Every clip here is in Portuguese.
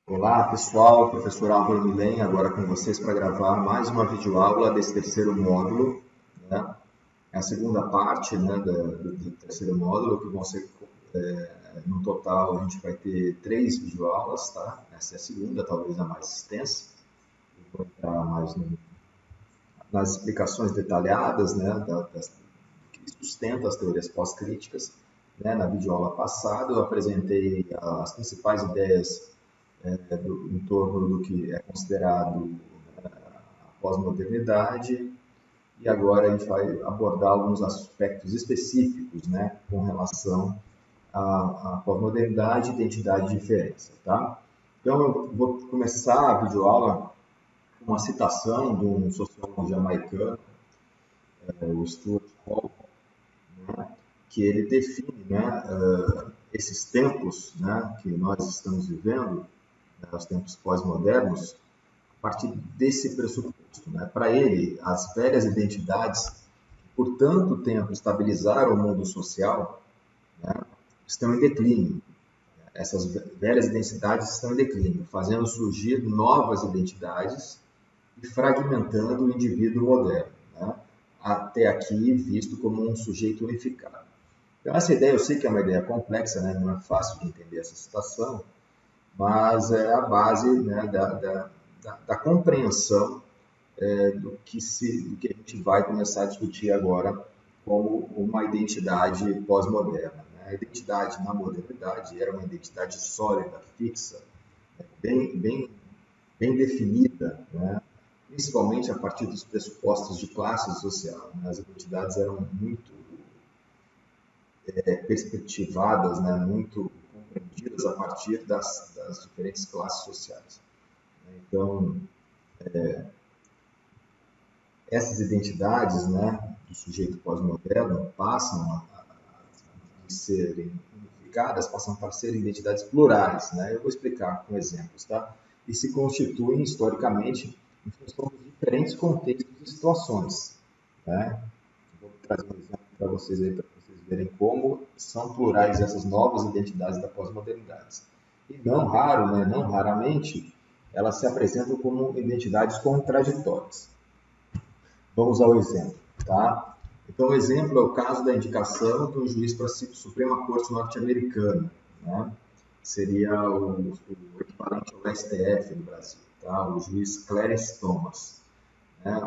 Olá pessoal, professor Álvaro Milen, agora com vocês para gravar mais uma videoaula desse terceiro módulo, né? É a segunda parte, né, do terceiro módulo, que vão ser, no total a gente vai ter 3 videoaulas, tá? Essa é a segunda, talvez a mais extensa. Eu vou entrar mais nas explicações detalhadas, né, que sustenta as teorias pós-críticas. Né? Na videoaula passada eu apresentei as principais ideias em torno do que é considerado a pós-modernidade, e agora a gente vai abordar alguns aspectos específicos, né, com relação à pós-modernidade, identidade e diferença, tá? Então eu vou começar a videoaula com uma citação de um sociólogo jamaicano, o Stuart Hall, né, que ele define, né, esses tempos, né, que nós estamos vivendo, né, os tempos pós-modernos, a partir desse pressuposto. Né? Para ele, as velhas identidades, que por tanto tempo estabilizaram o mundo social, né, estão em declínio. Essas velhas identidades estão em declínio, fazendo surgir novas identidades e fragmentando o indivíduo moderno, né? Até aqui visto como um sujeito unificado. Então, essa ideia, eu sei que é uma ideia complexa, né? Não é fácil de entender essa citação, mas é a base, né, da compreensão do que a gente vai começar a discutir agora como uma identidade pós-moderna. Né? A identidade na modernidade era uma identidade sólida, fixa, bem, bem, bem definida, né? Principalmente a partir dos pressupostos de classe social. Né? As identidades eram muito perspectivadas, né? Muito compreendidas a partir das diferentes classes sociais. Então, essas identidades, né, do sujeito pós-moderno passam a serem unificadas, passam para serem identidades plurais, né? Eu vou explicar com exemplos, tá? E se constituem historicamente em função de diferentes contextos e situações, né? Vou trazer um exemplo para vocês aí, para vocês verem como são plurais essas novas identidades da pós-modernidade. E não raro, né, não raramente, elas se apresentam como identidades contraditórias. Vamos ao exemplo, tá? Então, o exemplo é o caso da indicação de um juiz para a Suprema Corte norte-americana, né? Seria o equivalente ao STF no Brasil, tá? O juiz Clarence Thomas, né?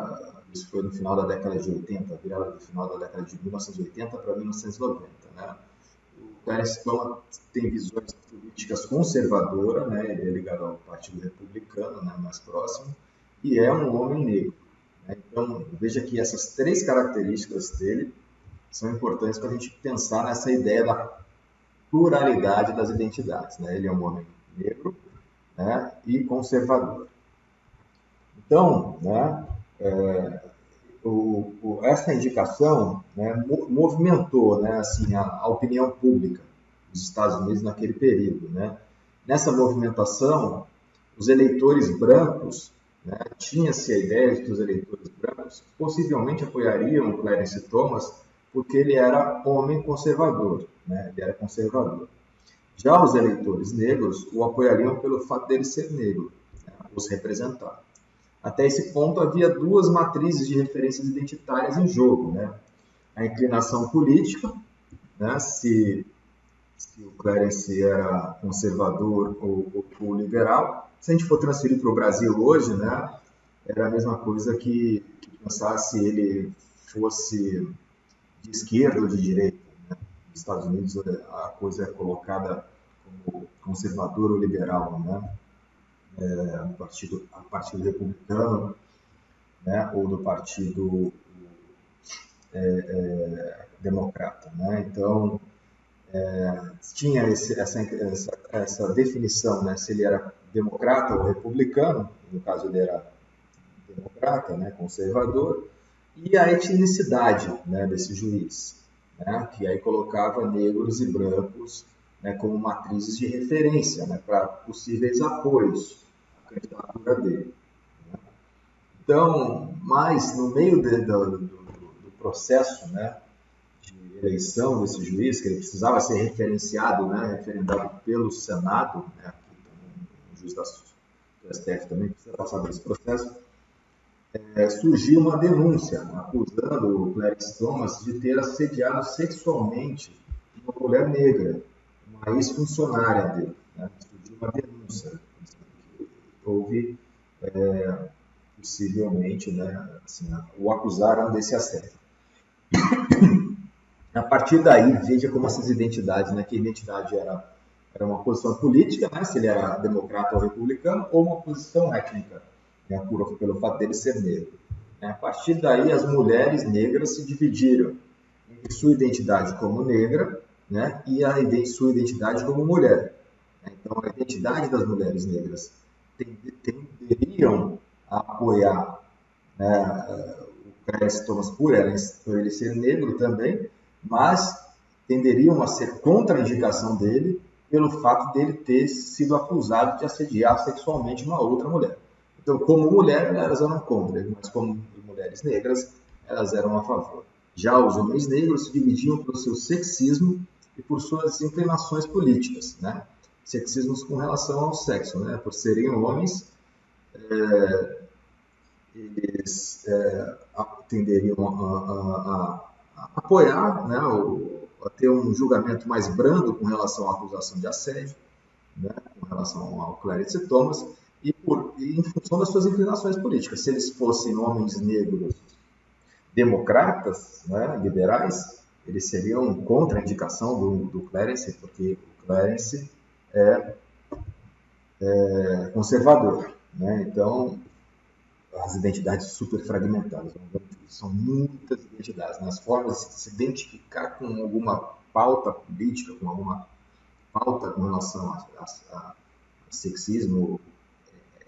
Isso foi no final da década de 80, virada do final da década de 1980 para 1990, né? O Clarence Thomas tem visões políticas conservadoras, né? Ele é ligado ao Partido Republicano, né? Mais próximo, e é um homem negro. Então, veja que essas 3 características dele são importantes para a gente pensar nessa ideia da pluralidade das identidades. Né? Ele é um homem negro, né, e conservador. Então, né, essa indicação, né, movimentou, né, assim, a opinião pública dos Estados Unidos naquele período. Né? Nessa movimentação, os eleitores brancos, né, tinha-se a ideia de que os eleitores brancos possivelmente apoiariam o Clarence Thomas porque ele era homem conservador, né, ele era conservador. Já os eleitores negros o apoiariam pelo fato dele ser negro, né, os representar. Até esse ponto havia 2 matrizes de referências identitárias em jogo, né? A inclinação política, né, se o Clarence era conservador ou liberal. Se a gente for transferir para o Brasil hoje, né, era a mesma coisa que pensar se ele fosse de esquerda ou de direita. Né? Nos Estados Unidos a coisa é colocada como conservador ou liberal, né? A partido republicano, né, ou do partido democrata. Né? Então, tinha essa definição, né? Se ele era democrata ou republicano, no caso ele era democrata, né? Conservador, e a etnicidade, né, desse juiz, né? Que aí colocava negros e brancos, né, como matrizes de referência, né, para possíveis apoios à candidatura dele. Né? Então, mas no meio do processo, né, eleição desse juiz, que ele precisava ser referenciado, né, referendado pelo Senado, né, aqui também juiz do STF também precisa passar por esse processo, surgiu uma denúncia acusando o Clarence Thomas de ter assediado sexualmente uma mulher negra, uma ex-funcionária dele. Né? Surgiu uma denúncia. Houve, possivelmente, né, assim, o acusaram desse assédio. A partir daí, veja como essas identidades, né, que a identidade era uma posição política, né, se ele era democrata ou republicano, ou uma posição étnica, né, pelo fato dele ser negro. A partir daí, as mulheres negras se dividiram entre sua identidade como negra, né, e sua identidade como mulher. Então, a identidade das mulheres negras tenderiam a apoiar, né, o Clarence Thomas por ele ser negro também, mas tenderiam a ser contra a indicação dele pelo fato dele ter sido acusado de assediar sexualmente uma outra mulher. Então, como mulher, elas eram contra, mas como mulheres negras, elas eram a favor. Já os homens negros se dividiam pelo seu sexismo e por suas inclinações políticas, né? Sexismos com relação ao sexo, né? Por serem homens, eles tenderiam a apoiar, né? A ter um julgamento mais brando com relação à acusação de assédio, né? Com relação ao Clarence Thomas, e em função das suas inclinações políticas. Se eles fossem homens negros democratas, né, liberais, eles seriam contra a indicação do Clarence, porque o Clarence é conservador. Né? Então, as identidades super fragmentadas. São muitas identidades. Né? As formas de se identificar com alguma pauta política, com alguma pauta com relação a sexismo,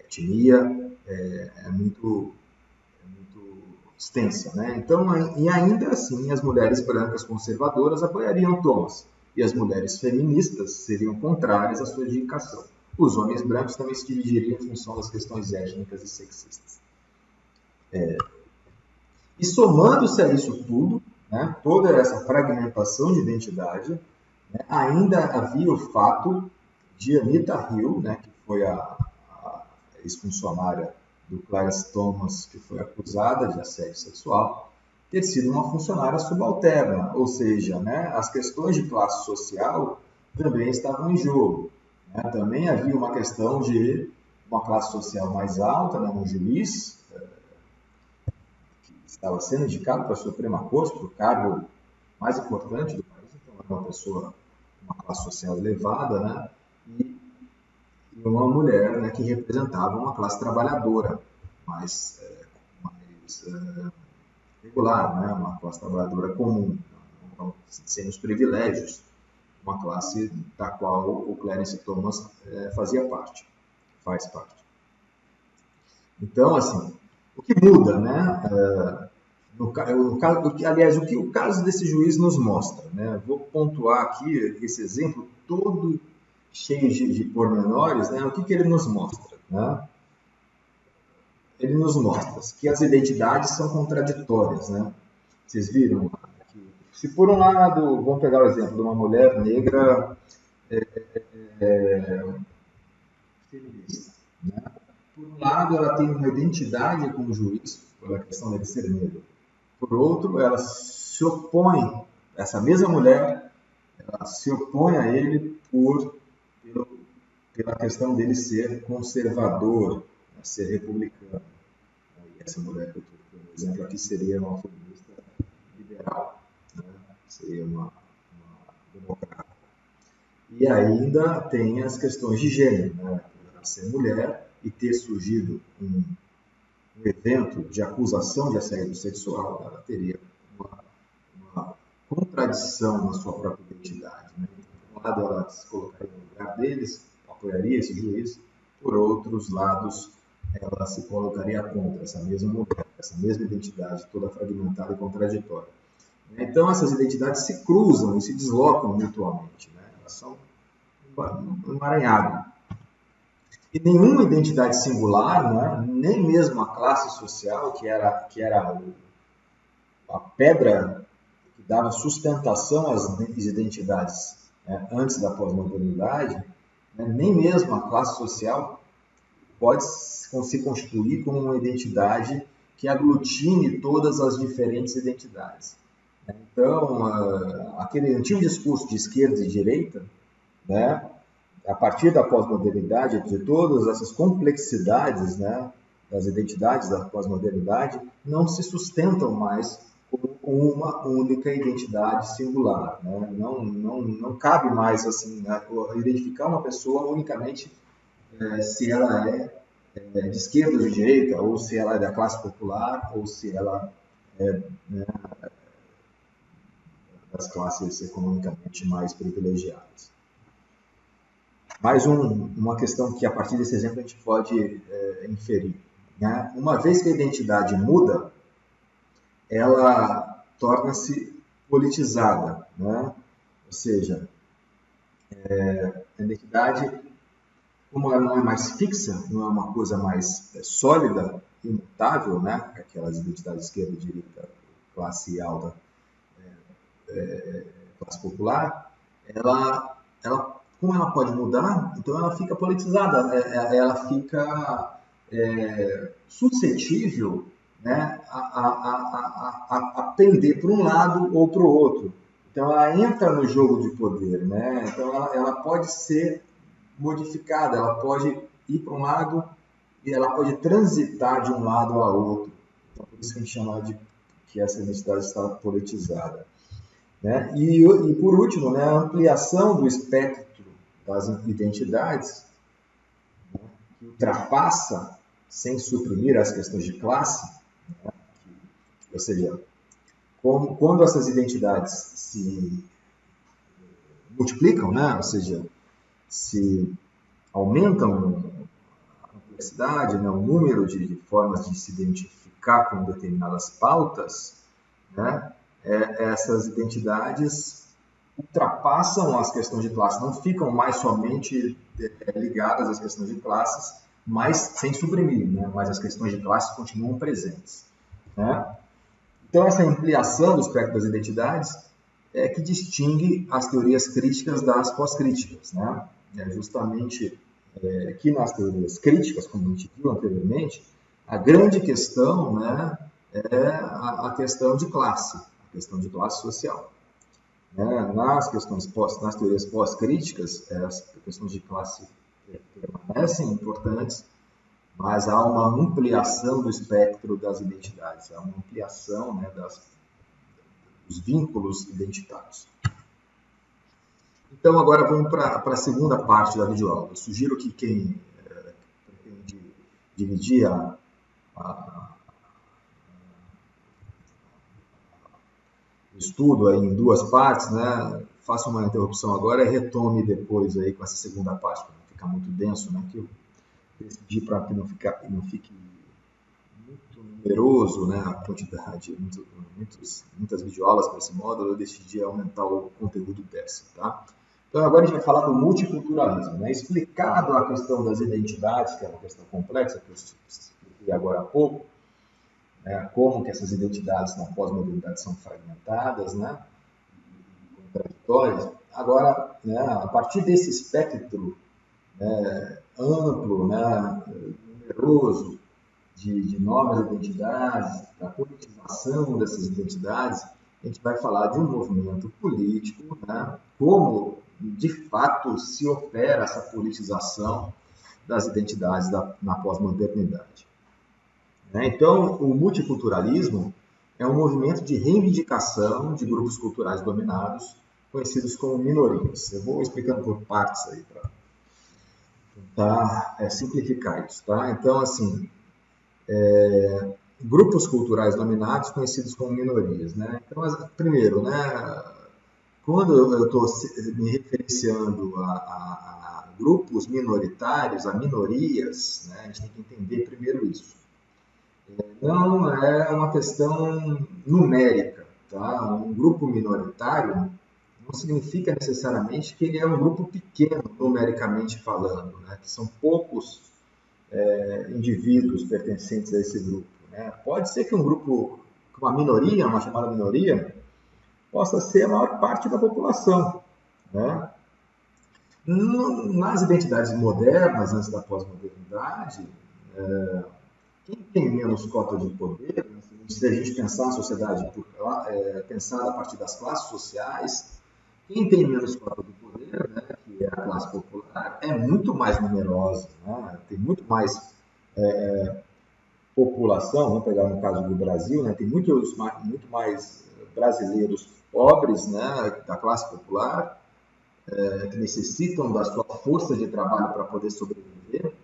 etnia, é muito extensa. Né? Então, e ainda assim, as mulheres brancas conservadoras apoiariam Thomas, e as mulheres feministas seriam contrárias à sua indicação. Os homens brancos também se dividiriam em função das questões étnicas e sexistas. E somando-se a isso tudo, né, toda essa fragmentação de identidade, né, ainda havia o fato de Anita Hill, né, que foi a ex-funcionária do Clarence Thomas, que foi acusada de assédio sexual, ter sido uma funcionária subalterna, ou seja, né, as questões de classe social também estavam em jogo. Né? Também havia uma questão de uma classe social mais alta, né, um juiz que estava sendo indicado para a Suprema Corte, para o cargo mais importante do país, então era uma pessoa, uma classe social elevada, né, e uma mulher, né, que representava uma classe trabalhadora mais regular, né, uma classe trabalhadora comum, sem os privilégios, uma classe da qual o Clarence Thomas faz parte. Então, assim, o que muda, né? Aliás, o que o caso desse juiz nos mostra, né? Vou pontuar aqui esse exemplo todo cheio de pormenores, né? O que ele nos mostra, né? Ele nos mostra que as identidades são contraditórias, né? Vocês viram? Se por um lado, vamos pegar o exemplo de uma mulher negra feminista, né? Por um lado, ela tem uma identidade com o juiz, pela questão dele ser negro. Por outro, ela se opõe, essa mesma mulher, ela se opõe a ele pela questão dele ser conservador, né, ser republicano. E essa mulher que eu estou dando exemplo aqui seria uma feminista liberal, né? Seria uma democrata. E ainda tem as questões de gênero, né? Ela ser mulher e ter surgido um evento de acusação de assédio sexual, ela teria uma contradição na sua própria identidade. Né? Por um lado, ela se colocaria no lugar deles, apoiaria esse juiz, por outros lados, ela se colocaria contra essa mesma mulher, essa mesma identidade toda fragmentada e contraditória. Então, essas identidades se cruzam e se deslocam mutuamente. Né? Elas são um emaranhado. E nenhuma identidade singular, né? Nem mesmo a classe social, que era a pedra que dava sustentação às identidades, né, antes da pós-modernidade, né? Nem mesmo a classe social pode se constituir como uma identidade que aglutine todas as diferentes identidades. Então, aquele antigo discurso de esquerda e direita, né, a partir da pós-modernidade, de todas essas complexidades, né, das identidades da pós-modernidade, não se sustentam mais como uma única identidade singular. Né? Não cabe mais assim, né, identificar uma pessoa unicamente se ela de esquerda ou de direita, ou se ela é da classe popular, ou se ela é, né, das classes economicamente mais privilegiadas. Mais uma questão que, a partir desse exemplo, a gente pode inferir. Né? Uma vez que a identidade muda, ela torna-se politizada. Né? Ou seja, a identidade, como ela não é mais fixa, não é uma coisa mais sólida, imutável, né? Aquelas identidades esquerda, direita, classe alta, classe popular, como ela pode mudar, então ela fica politizada, ela fica suscetível, né, a pender para um lado ou para o outro. Então ela entra no jogo de poder, né? Então ela pode ser modificada, ela pode ir para um lado e ela pode transitar de um lado a outro. Então, por isso que a gente chama de que essa identidade está politizada. Né? E por último, né, a ampliação do espectro das identidades, né, que ultrapassa, sem suprimir, as questões de classe, né, ou seja, quando essas identidades se multiplicam, né, ou seja, se aumentam a complexidade, né, o número de formas de se identificar com determinadas pautas, né, essas identidades ultrapassam as questões de classe, não ficam mais somente ligadas às questões de classes, mas sem suprimir, né? Mas as questões de classe continuam presentes. Né? Então, essa ampliação do espectro das identidades é que distingue as teorias críticas das pós-críticas. Né? É justamente que nas teorias críticas, como a gente viu anteriormente, a grande questão, né, é a questão de classe, a questão de classe social. Nas teorias pós-críticas, as questões de classe permanecem importantes, mas há uma ampliação do espectro das identidades, há uma ampliação, né, dos vínculos identitários. Então, agora vamos para a segunda parte da videoaula. Eu sugiro que quem pretende dividir o estudo aí em duas partes, né, faça uma interrupção agora e retome depois aí com essa segunda parte, para não ficar muito denso, né, que eu decidi para que não fique muito numeroso, né, a quantidade, muitas videoaulas para esse módulo, eu decidi aumentar o conteúdo dessa, tá? Então agora a gente vai falar do multiculturalismo, né? Explicado a questão das identidades, que é uma questão complexa, que eu expliquei agora há pouco, né, como que essas identidades na pós-modernidade são fragmentadas, né, contraditórias. Agora, né, a partir desse espectro amplo, né, numeroso, de novas identidades, da politização dessas identidades, a gente vai falar de um movimento político, né, como de fato se opera essa politização das identidades na pós-modernidade. Então, o multiculturalismo é um movimento de reivindicação de grupos culturais dominados, conhecidos como minorias. Eu vou explicando por partes aí para tentar simplificar isso, tá? Então, assim, grupos culturais dominados, conhecidos como minorias, né? Então, primeiro, né, quando eu estou me referenciando a grupos minoritários, a minorias, né, a gente tem que entender primeiro isso. Não é uma questão numérica, tá? Um grupo minoritário não significa necessariamente que ele é um grupo pequeno, numericamente falando, né? Que são poucos indivíduos pertencentes a esse grupo. Né? Pode ser que um grupo, uma minoria, uma chamada minoria, possa ser a maior parte da população. Né? Nas identidades modernas, antes da pós-modernidade, quem tem menos cota de poder, se a gente pensar a sociedade pensada a partir das classes sociais, quem tem menos cota de poder, né, que é a classe popular, é muito mais numerosa, né, tem muito mais população, vamos pegar no caso do Brasil, né, tem muito mais brasileiros pobres, né, da classe popular, que necessitam da sua força de trabalho para poder sobreviver,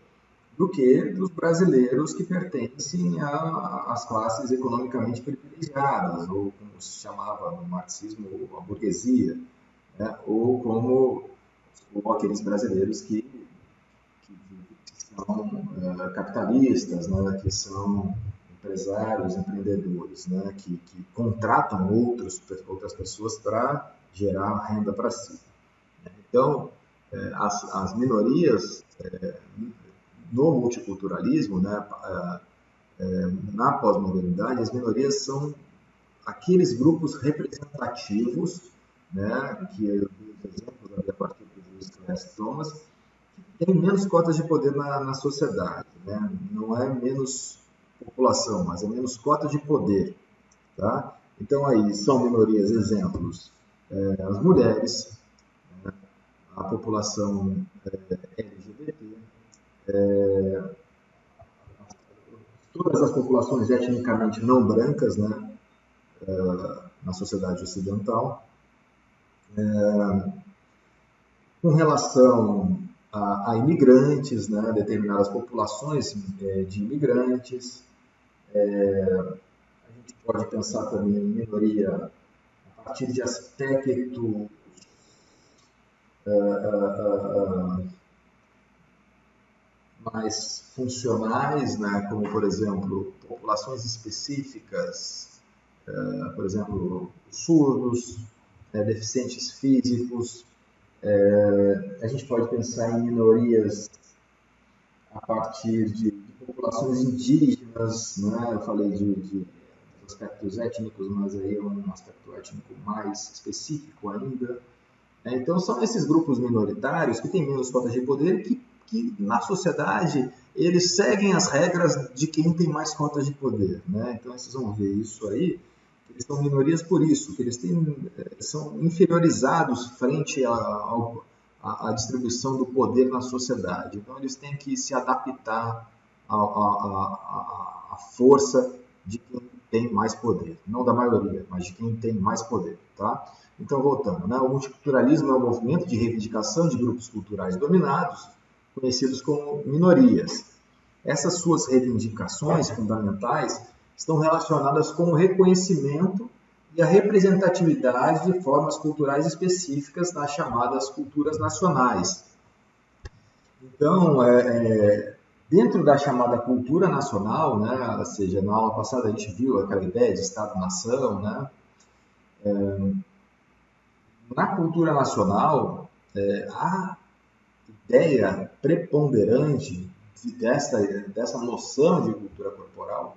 do que dos brasileiros que pertencem às classes economicamente privilegiadas, ou como se chamava no marxismo, a burguesia, né? ou aqueles brasileiros que são capitalistas, né? Que são empresários, empreendedores, né? Que contratam outras pessoas para gerar renda para si. Então, as minorias no multiculturalismo, né, na pós-modernidade, as minorias são aqueles grupos representativos, né, que eu dei os exemplos a partir do Clarence Thomas, que têm menos cotas de poder na sociedade. Né? Não é menos população, mas é menos cota de poder. Tá? Então, aí são minorias, exemplos, as mulheres, né, a população LGBT, todas as populações etnicamente não brancas, né, na sociedade ocidental, com relação a imigrantes, né, determinadas populações de imigrantes. A gente pode pensar também em minoria a partir de aspectos mais funcionais, né, como, por exemplo, populações específicas, por exemplo, surdos, deficientes físicos. A gente pode pensar em minorias a partir de populações indígenas, né? Eu falei de aspectos étnicos, mas aí é um aspecto étnico mais específico ainda. Então, são esses grupos minoritários que têm menos cotas de poder que na sociedade, eles seguem as regras de quem tem mais cotas de poder. Né? Então, vocês vão ver isso aí, eles são minorias por isso, que eles são inferiorizados frente à distribuição do poder na sociedade. Então, eles têm que se adaptar à força de quem tem mais poder. Não da maioria, mas de quem tem mais poder. Tá? Então, voltando, né? O multiculturalismo é um movimento de reivindicação de grupos culturais dominados, conhecidos como minorias. Essas suas reivindicações fundamentais estão relacionadas com o reconhecimento e a representatividade de formas culturais específicas nas chamadas culturas nacionais. Então, dentro da chamada cultura nacional, né, ou seja, na aula passada a gente viu aquela ideia de Estado-nação, né? Na cultura nacional, a ideia preponderante dessa noção de cultura corporal,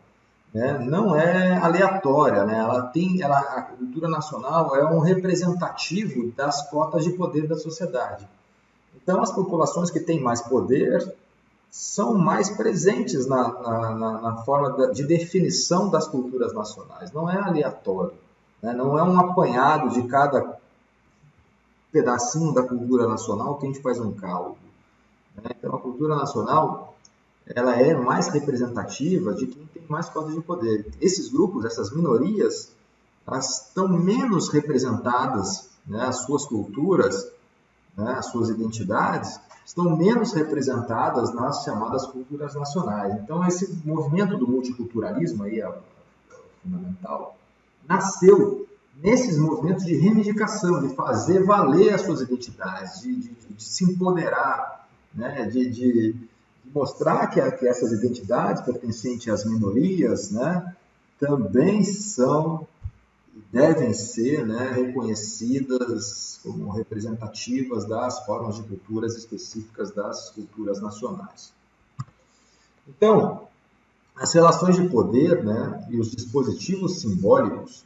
né, não é aleatória, né? A cultura nacional é um representativo das cotas de poder da sociedade. Então, as populações que têm mais poder são mais presentes na forma de definição das culturas nacionais. Não é aleatório, né? Não é um apanhado de cada pedacinho da cultura nacional que a gente faz um cálculo. Né? Então, a cultura nacional ela é mais representativa de quem tem mais cotas de poder. Esses grupos, essas minorias, elas estão menos representadas, né? As suas culturas, né? As suas identidades, estão menos representadas nas chamadas culturas nacionais. Então, esse movimento do multiculturalismo, aí é fundamental, nasceu nesses movimentos de reivindicação, de fazer valer as suas identidades, de se empoderar, né? de mostrar que essas identidades pertencentes às minorias, né? Também são e devem ser, né? Reconhecidas como representativas das formas de culturas específicas das culturas nacionais. Então, as relações de poder, né? E os dispositivos simbólicos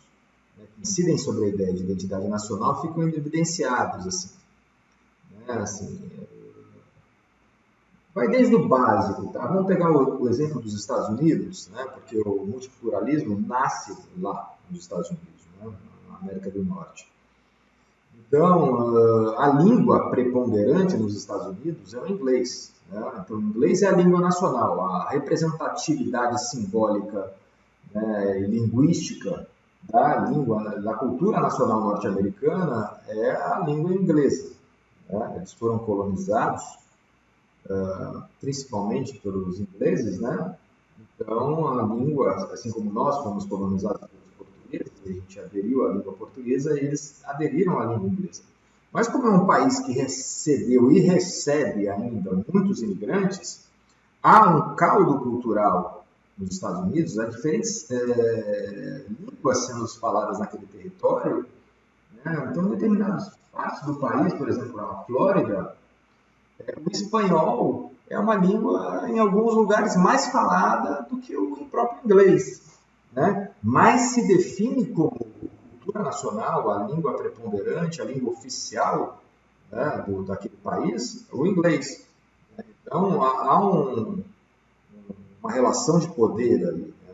que incidem sobre a ideia de identidade nacional ficam evidenciados assim, né? né? Assim, vai desde o básico, tá? Vamos pegar o exemplo dos Estados Unidos, né? Porque o multiculturalismo nasce lá nos Estados Unidos, né? Na América do Norte. Então, a língua preponderante nos Estados Unidos é o inglês, né? Então, o inglês é a língua nacional, a representatividade simbólica, né, e linguística da língua, da cultura nacional norte-americana é a língua inglesa, né? Eles foram colonizados principalmente pelos ingleses, né? Então, a língua, assim como nós fomos colonizados pelos portugueses, a gente aderiu à língua portuguesa e eles aderiram à língua inglesa. Mas como é um país que recebeu e recebe ainda muitos imigrantes, há um caldo cultural nos Estados Unidos, há diferentes línguas sendo faladas naquele território, né? Então, em determinadas partes do país, por exemplo, a Flórida, o espanhol é uma língua, em alguns lugares, mais falada do que o próprio inglês, né? Mas se define como cultura nacional, a língua preponderante, a língua oficial, né, daquele país, o inglês. Então, há uma relação de poder ali, né?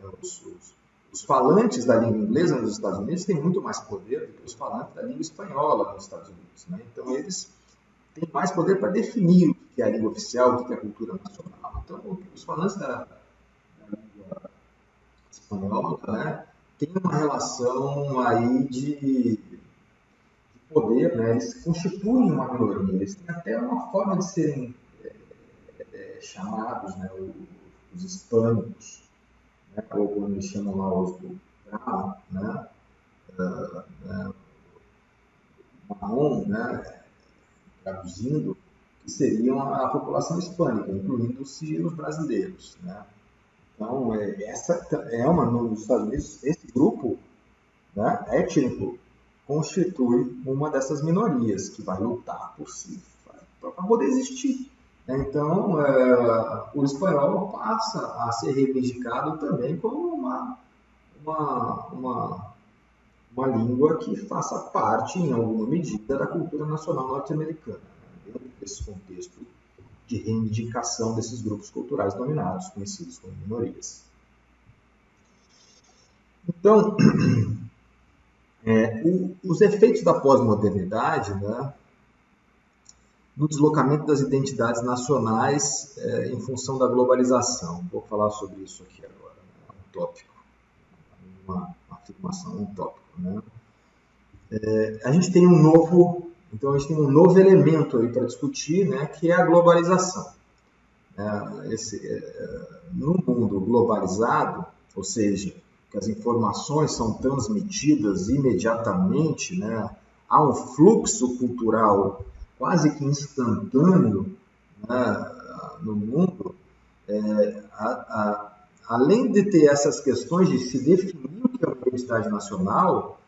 Os falantes da língua inglesa nos Estados Unidos têm muito mais poder do que os falantes da língua espanhola nos Estados Unidos, né? Então, eles têm mais poder para definir o que é a língua oficial, o que é a cultura nacional. Então, os falantes da língua espanhola, né, têm uma relação aí de poder, né? Eles constituem uma minoria, eles têm até uma forma de serem chamados, né, os hispânicos, né, ou como eles chamam lá os do brown, né, marrom, né, traduzindo, que seriam a população hispânica, incluindo-se os brasileiros, né. Então, essa é uma, nos Estados Unidos, esse grupo, né, étnico constitui uma dessas minorias que vai lutar por si, para poder existir. Então, o espanhol passa a ser reivindicado também como uma, uma, uma língua que faça parte, em alguma medida, da cultura nacional norte-americana, né, dentro desse contexto de reivindicação desses grupos culturais dominados, conhecidos como minorias. Então, os efeitos da pós-modernidade, né, no deslocamento das identidades nacionais em função da globalização. Vou falar sobre isso aqui agora, né? Um tópico, uma afirmação, um tópico. Né? A gente tem um novo elemento aí para discutir, né, que é a globalização. No mundo globalizado, ou seja, que as informações são transmitidas imediatamente, né, há um fluxo cultural quase que instantâneo, né, no mundo, além de ter essas questões de se definir o que é uma identidade nacional,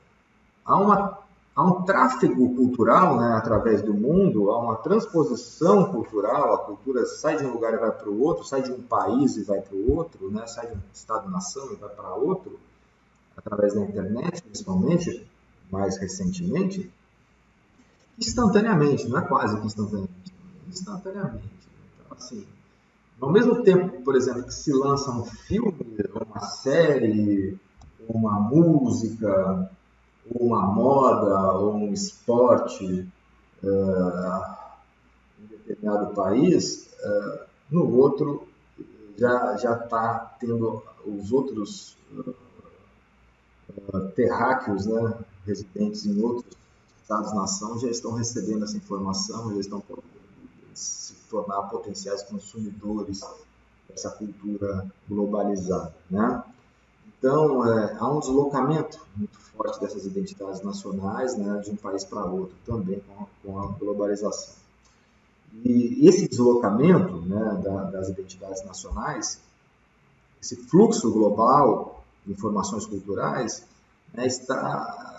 há um tráfego cultural, né, através do mundo, há uma transposição cultural, a cultura sai de um lugar e vai para o outro, sai de um país e vai para o outro, né, sai de um estado-nação e vai para outro, através da internet, principalmente, mais recentemente, instantaneamente, não é quase que instantaneamente, instantaneamente. Então, assim, ao mesmo tempo, por exemplo, que se lança um filme, uma série, uma música, uma moda ou um esporte em determinado país, no outro já está tendo os outros terráqueos, né, residentes em outros estados-nação, já estão recebendo essa informação, já estão podendo se tornar potenciais consumidores dessa cultura globalizada, né? Então, há um deslocamento muito forte dessas identidades nacionais, né, de um país para outro, também com a globalização. E esse deslocamento, né, das identidades nacionais, esse fluxo global de informações culturais, né, está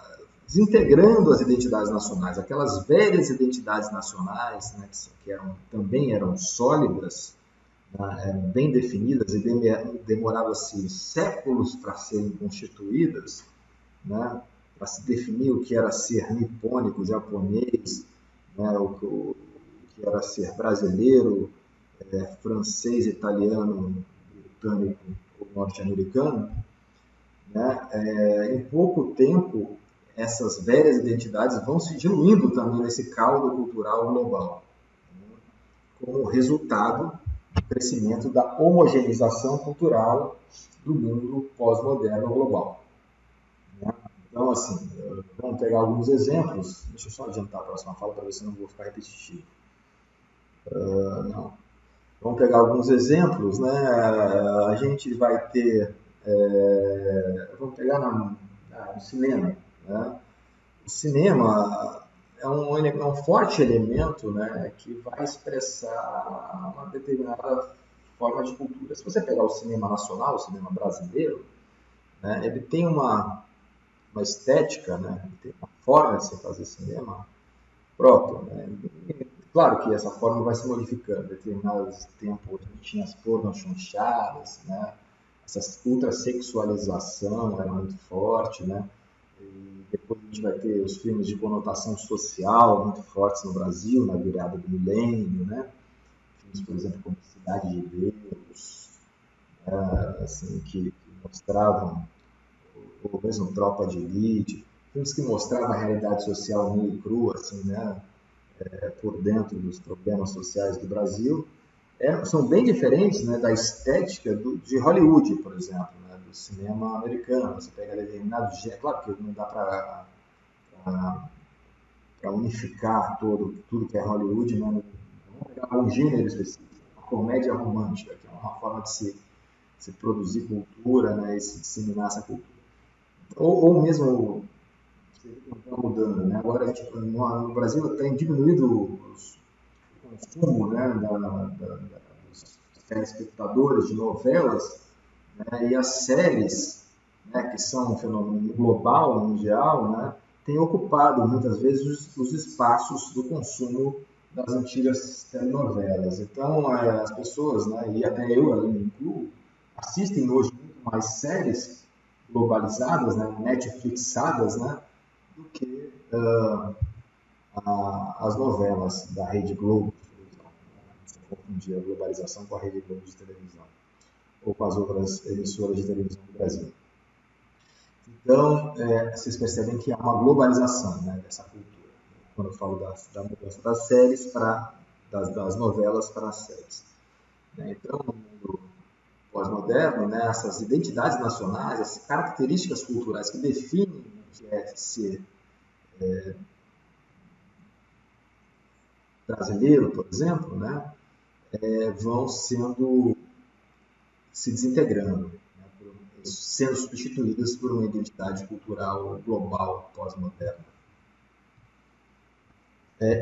desintegrando as identidades nacionais, aquelas velhas identidades nacionais, né, que também eram sólidas, bem definidas e demorava-se séculos para serem constituídas, né, para se definir o que era ser nipônico, japonês, né, que era ser brasileiro, francês, italiano, britânico ou norte-americano, né? Em pouco tempo, essas velhas identidades vão se diluindo também nesse caldo cultural global, né? Como resultado do crescimento da homogeneização cultural do mundo pós-moderno global, né? Então, assim, vamos pegar alguns exemplos. Deixa eu só adiantar a próxima fala para ver se eu não vou ficar repetitivo. Não. Vamos pegar alguns exemplos, né? A gente vai ter, vamos pegar no cinema, né? O cinema é um forte elemento, né, que vai expressar uma determinada forma de cultura. Se você pegar o cinema nacional, o cinema brasileiro, né, ele tem uma estética, né, ele tem uma forma de se fazer cinema própria, né? Claro que essa forma vai se modificando. Em determinados tempos a gente tinha as pornos chanchadas, né? Essa ultrasexualização era muito forte, né? E depois a gente vai ter os filmes de conotação social muito fortes no Brasil, na virada do milênio, né? Filmes, por exemplo, como Cidade de Deus, assim, que mostravam, ou mesmo Tropa de Elite, filmes que mostravam a realidade social nua e crua, assim, né? Por dentro dos problemas sociais do Brasil, são bem diferentes, né, da estética de Hollywood, por exemplo, né, do cinema americano. Você pega determinados gêneros, claro que não dá para unificar tudo que é Hollywood, né? Vamos pegar um gênero específico, a comédia romântica, que é uma forma de se produzir cultura, né, e se disseminar essa cultura. Ou mesmo está mudando, né? Agora a gente, no Brasil tem diminuído o consumo, né, dos telespectadores de novelas, né, e as séries, né, que são um fenômeno global, mundial, né, têm ocupado muitas vezes os espaços do consumo das antigas telenovelas. Então, as pessoas, né, e até eu ali me incluo, assistem hoje muito mais séries globalizadas, né, Netflixadas, né, do que as novelas da Rede Globo, se confundir a globalização com a Rede Globo de televisão, ou com as outras emissoras de televisão do Brasil. Então, vocês percebem que há uma globalização, né, dessa cultura. Quando eu falo da mudança das séries das novelas para as séries. Então, no mundo pós-moderno, né, essas identidades nacionais, essas características culturais que definem o que é ser brasileiro, por exemplo, né, vão se desintegrando, né, sendo substituídas por uma identidade cultural global pós-moderna.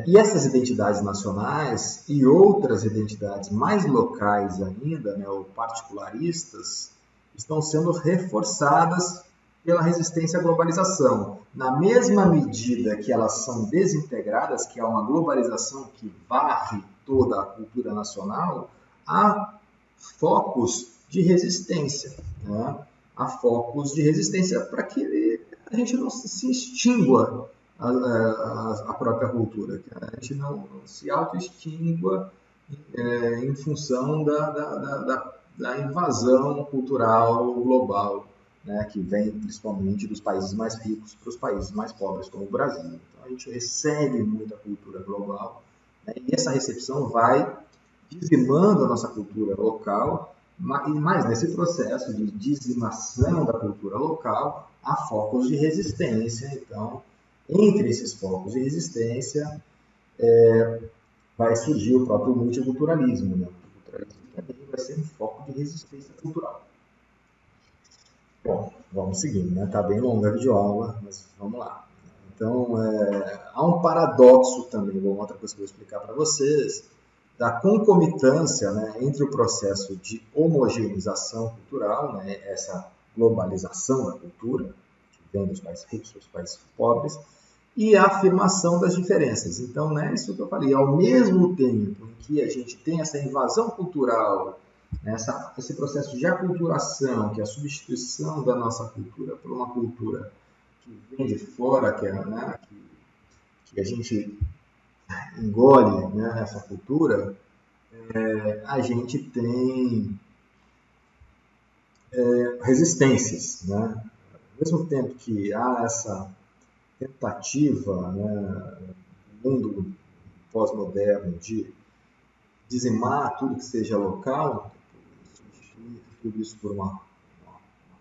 E essas identidades nacionais e outras identidades mais locais ainda, né, ou particularistas, estão sendo reforçadas pela resistência à globalização. Na mesma medida que elas são desintegradas, que há uma globalização que varre toda a cultura nacional, há focos de resistência, né? Há focos de resistência para que a gente não se extingua a própria cultura, que a gente não se auto-extingua em função da invasão cultural global, né, que vem principalmente dos países mais ricos para os países mais pobres, como o Brasil. Então, a gente recebe muita cultura global, né, e essa recepção vai dizimando a nossa cultura local, mas nesse processo de dizimação da cultura local, há focos de resistência. Então, entre esses focos de resistência, vai surgir o próprio multiculturalismo. Né? O multiculturalismo também vai ser um foco de resistência cultural. Bom, vamos seguindo, né? Está bem longa a videoaula, mas vamos lá. Então, há um paradoxo também, outra coisa que eu vou explicar para vocês, da concomitância, né, entre o processo de homogeneização cultural, né, essa globalização da cultura, que vem dos países ricos para os países pobres, e a afirmação das diferenças. Então, né, isso que eu falei, ao mesmo tempo em que a gente tem essa invasão cultural, né, esse processo de aculturação, que é a substituição da nossa cultura por uma cultura que vem de fora, que a gente engole, né, essa cultura, a gente tem resistências, né? Ao mesmo tempo que há essa tentativa, né, no mundo pós-moderno de dizimar tudo que seja local, substituir tudo isso por uma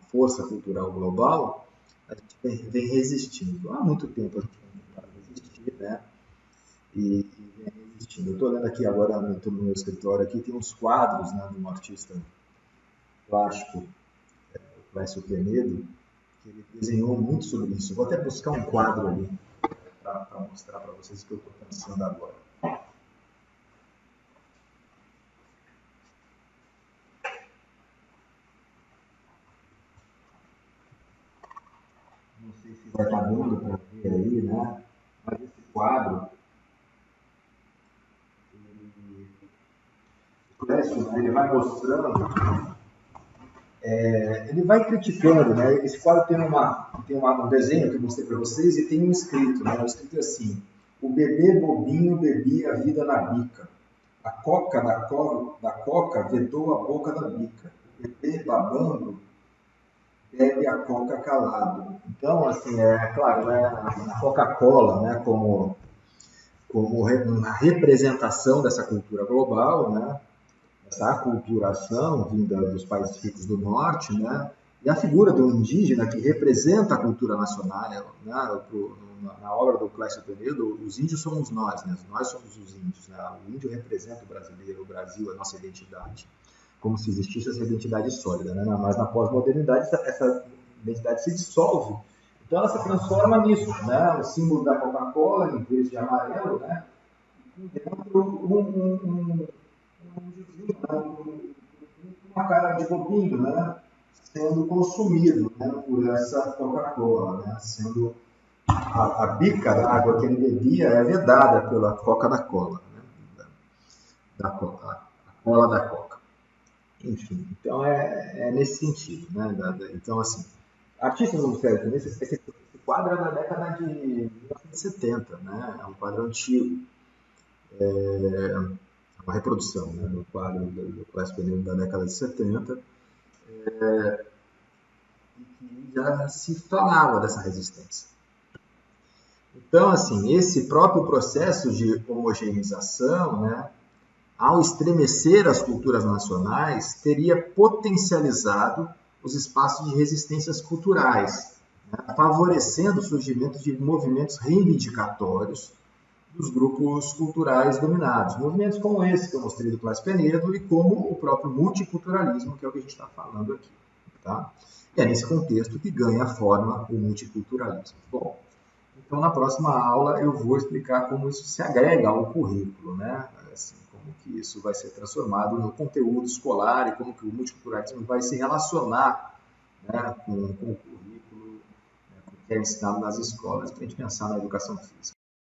força cultural global, a gente vem resistindo. Há muito tempo a gente vem tentando resistir, né? E vem resistindo. Eu estou olhando aqui agora no meu escritório, aqui tem uns quadros, né, de um artista plástico, o Clécio Penedo, que ele desenhou muito sobre isso. Eu vou até buscar um quadro ali para mostrar para vocês o que eu estou pensando agora. Não sei se vai estar dando para ver aí, né? Mas esse quadro, ele vai mostrando, ele vai criticando, né? Esse quadro um desenho que eu mostrei para vocês e tem um escrito, né? O escrito é assim: o bebê bobinho bebia a vida na bica. A coca da coca vedou a boca da bica. O bebê babando bebe a coca calado. Então, assim, é claro, né? A Coca-Cola, né? Como uma representação dessa cultura global, né? Essa aculturação vinda dos países ricos do norte, né? E a figura do indígena que representa a cultura nacional, né? Na obra do Clécio Penedo, os índios somos nós, né? Nós somos os índios, né? O índio representa o brasileiro, o Brasil, a nossa identidade, como se existisse essa identidade sólida, né? Mas na pós-modernidade essa identidade se dissolve, então ela se transforma nisso, né? O símbolo da Coca-Cola, em vez de amarelo, né? Dentro uma cara de bobinho, né? Sendo consumido, né? Por essa Coca-Cola, né? Sendo a bica da água que ele bebia é vedada pela coca da cola, né? Da coca, a cola da coca. Enfim, então é nesse sentido, né? Então, assim, artistas do Hemisfério também, esse quadro é da década de 1970, né? É um quadro antigo, uma reprodução, né, do quadro do Clássico Penedo da década de 70, e que já se falava dessa resistência. Então, assim, esse próprio processo de homogeneização, né, ao estremecer as culturas nacionais, teria potencializado os espaços de resistências culturais, né, favorecendo o surgimento de movimentos reivindicatórios dos grupos culturais dominados. Movimentos como esse que eu mostrei do Clássico Penedo e como o próprio multiculturalismo, que é o que a gente está falando aqui. Tá? E é nesse contexto que ganha forma o multiculturalismo. Bom, então na próxima aula eu vou explicar como isso se agrega ao currículo, né? Assim, como que isso vai ser transformado no conteúdo escolar e como que o multiculturalismo vai se relacionar, né, com o currículo, né, que é ensinado nas escolas, para a gente pensar na educação física.